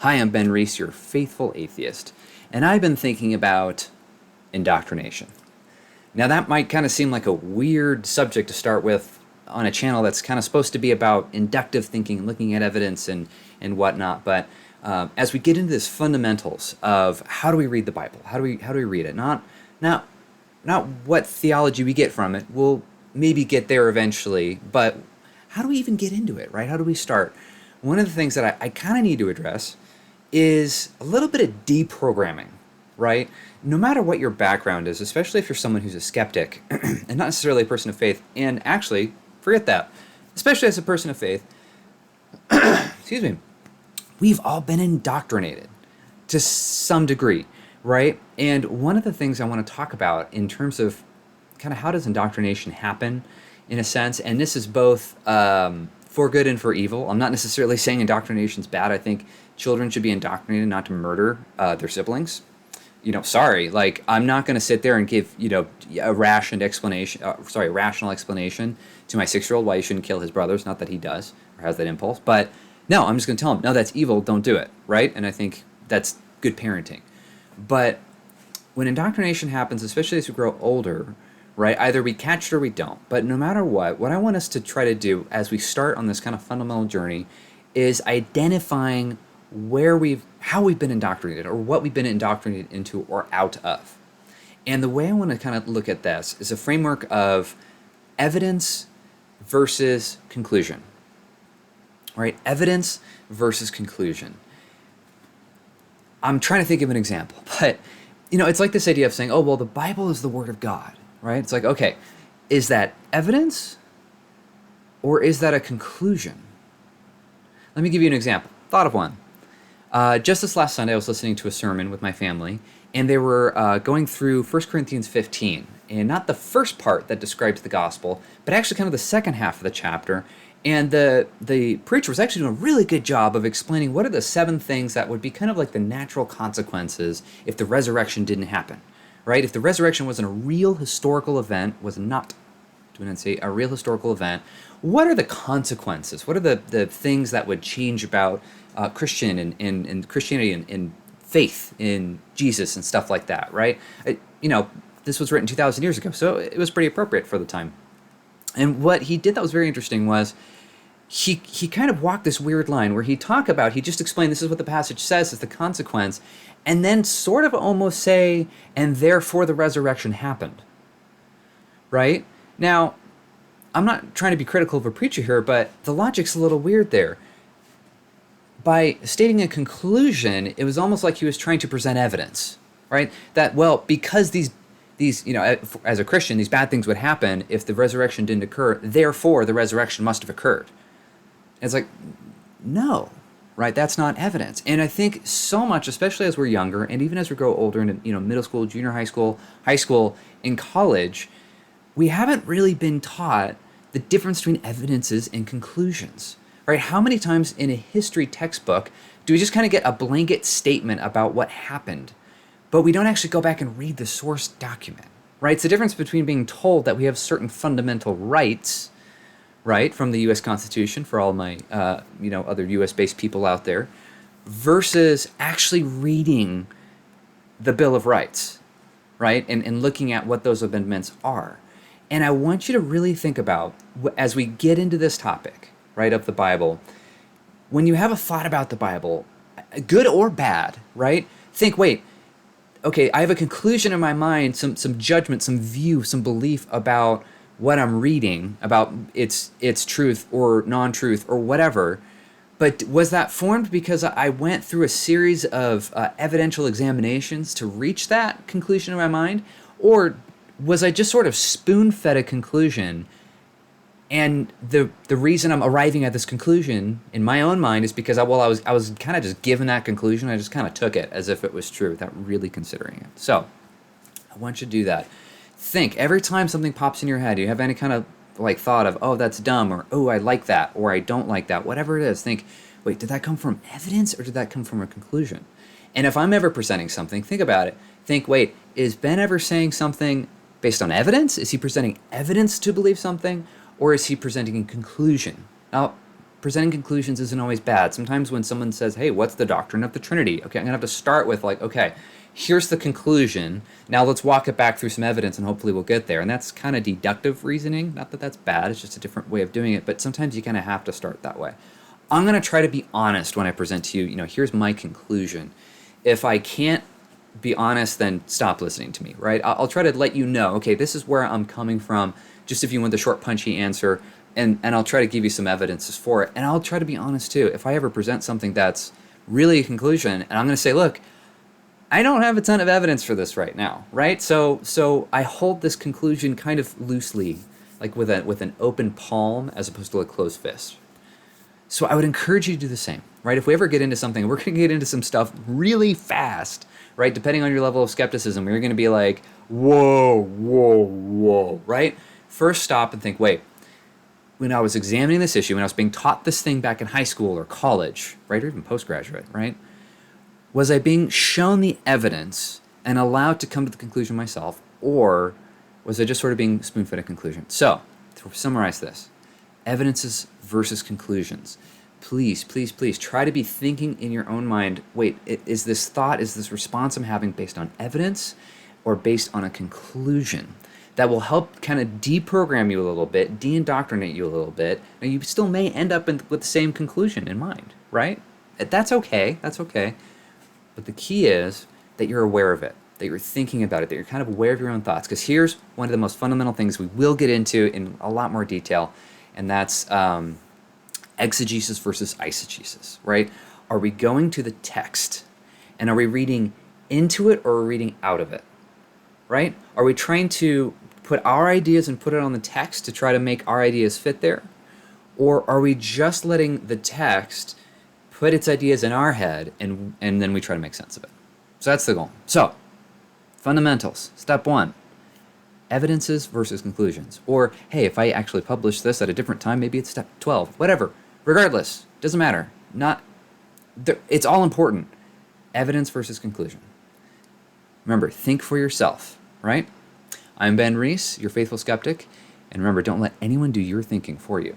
Hi, I'm Ben Reese, your faithful atheist, and I've been thinking about indoctrination. Now, that might kind of seem like a weird subject to start with on a channel that's kind of supposed to be about inductive thinking and looking at evidence and whatnot, but as we get into this fundamentals of how do we read the Bible, how do we read it, not what theology we get from it, we'll maybe get there eventually, but how do we even get into it, right? How do we start? One of the things that I kind of need to address is a little bit of deprogramming, right? No matter what your background is, especially if you're someone who's a skeptic and not necessarily a person of faith, and actually, forget that, especially as a person of faith, excuse me, we've all been indoctrinated to some degree, right? And one of the things I want to talk about in terms of kind of how does indoctrination happen, in a sense, and this is both for good and for evil. I'm not necessarily saying indoctrination's bad. I think children should be indoctrinated not to murder their siblings. Sorry, like I'm not going to sit there and give a rational explanation to my 6-year-old why he shouldn't kill his brothers. Not that he does or has that impulse, but no, I'm just going to tell him, no, that's evil. Don't do it, right? And I think that's good parenting. But when indoctrination happens, especially as we grow older, right? Either we catch it or we don't. But no matter what I want us to try to do as we start on this kind of fundamental journey is identifying how we've been indoctrinated or what we've been indoctrinated into or out of. And the way I want to kind of look at this is a framework of evidence versus conclusion, right? Evidence versus conclusion. I'm trying to think of an example, but it's like this idea of saying, oh, well, the Bible is the Word of God. Right? It's like, okay, is that evidence or is that a conclusion? Let me give you an example. Thought of one. Just this last Sunday, I was listening to a sermon with my family, and they were going through 1 Corinthians 15, and not the first part that describes the gospel, but actually kind of the second half of the chapter. And the preacher was actually doing a really good job of explaining what are the 7 things that would be kind of like the natural consequences if the resurrection didn't happen. Right? If the resurrection wasn't a real historical event, was not, to enunciate, a real historical event, what are the consequences? What are the things that would change about Christian and Christianity and faith in Jesus and stuff like that, right? This was written 2,000 years ago, so it was pretty appropriate for the time. And what he did that was very interesting was he kind of walked this weird line where he just explained this is what the passage says is the consequence, and then sort of almost say, and therefore the resurrection happened. Right? Now, I'm not trying to be critical of a preacher here, but the logic's a little weird there. By stating a conclusion, it was almost like he was trying to present evidence, right? That, well, because these as a Christian, these bad things would happen if the resurrection didn't occur, therefore the resurrection must have occurred. It's like, no, right? That's not evidence. And I think so much, especially as we're younger, and even as we grow older in middle school, junior high school, in college, we haven't really been taught the difference between evidences and conclusions, right? How many times in a history textbook do we just kind of get a blanket statement about what happened, but we don't actually go back and read the source document, right? It's the difference between being told that we have certain fundamental rights, right, from the U.S. Constitution, for all my, other U.S.-based people out there, versus actually reading the Bill of Rights, right, and looking at what those amendments are. And I want you to really think about, as we get into this topic, right, of the Bible, when you have a thought about the Bible, good or bad, right, think, wait, okay, I have a conclusion in my mind, some judgment, some view, some belief about what I'm reading, about its truth or non-truth or whatever, but was that formed because I went through a series of evidential examinations to reach that conclusion in my mind, or was I just sort of spoon-fed a conclusion, and the reason I'm arriving at this conclusion in my own mind is because I was kind of just given that conclusion, I just kind of took it as if it was true without really considering it. So I want you to do that. Think, every time something pops in your head, you have any kind of like thought of, oh, that's dumb, or oh, I like that, or I don't like that, whatever it is, think, wait, did that come from evidence or did that come from a conclusion? And if I'm ever presenting something, think about it. Think, wait, is Ben ever saying something based on evidence? Is he presenting evidence to believe something, or is he presenting a conclusion? Now, presenting conclusions isn't always bad. Sometimes when someone says, hey, what's the doctrine of the Trinity? Okay, I'm going to have to start with like, okay, here's the conclusion. Now let's walk it back through some evidence and hopefully we'll get there. And that's kind of deductive reasoning. Not that that's bad, it's just a different way of doing it. But sometimes you kind of have to start that way. I'm going to try to be honest when I present to you, here's my conclusion. If I can't be honest, then stop listening to me, right? I'll try to let you know, okay, this is where I'm coming from, just if you want the short, punchy answer, and I'll try to give you some evidences for it. And I'll try to be honest too. If I ever present something that's really a conclusion, and I'm going to say, look, I don't have a ton of evidence for this right now, right? So I hold this conclusion kind of loosely, like with an open palm as opposed to a closed fist. So I would encourage you to do the same, right? If we ever get into something, we're going to get into some stuff really fast, right? Depending on your level of skepticism, we're going to be like, whoa, right? First stop and think, wait, when I was examining this issue, when I was being taught this thing back in high school or college, right, or even postgraduate, right, was I being shown the evidence and allowed to come to the conclusion myself, or was I just sort of being spoon-fed a conclusion? So, to summarize this, evidences versus conclusions. Please try to be thinking in your own mind, wait, is this thought, is this response I'm having based on evidence or based on a conclusion? That will help kind of deprogram you a little bit, de-indoctrinate you a little bit, and you still may end up with the same conclusion in mind, right? That's okay. But the key is that you're aware of it, that you're thinking about it, that you're kind of aware of your own thoughts. Because here's one of the most fundamental things we will get into in a lot more detail, and that's exegesis versus eisegesis, right? Are we going to the text, and are we reading into it or are we reading out of it, right? Are we trying to put our ideas and put it on the text to try to make our ideas fit there? Or are we just letting the text put its ideas in our head and then we try to make sense of it? So that's the goal. So, fundamentals. Step 1, evidences versus conclusions. Or, hey, if I actually publish this at a different time, maybe it's step 12. Whatever. Regardless, doesn't matter. It's all important. Evidence versus conclusion. Remember, think for yourself, right? I'm Ben Reese, your faithful skeptic. And remember, don't let anyone do your thinking for you.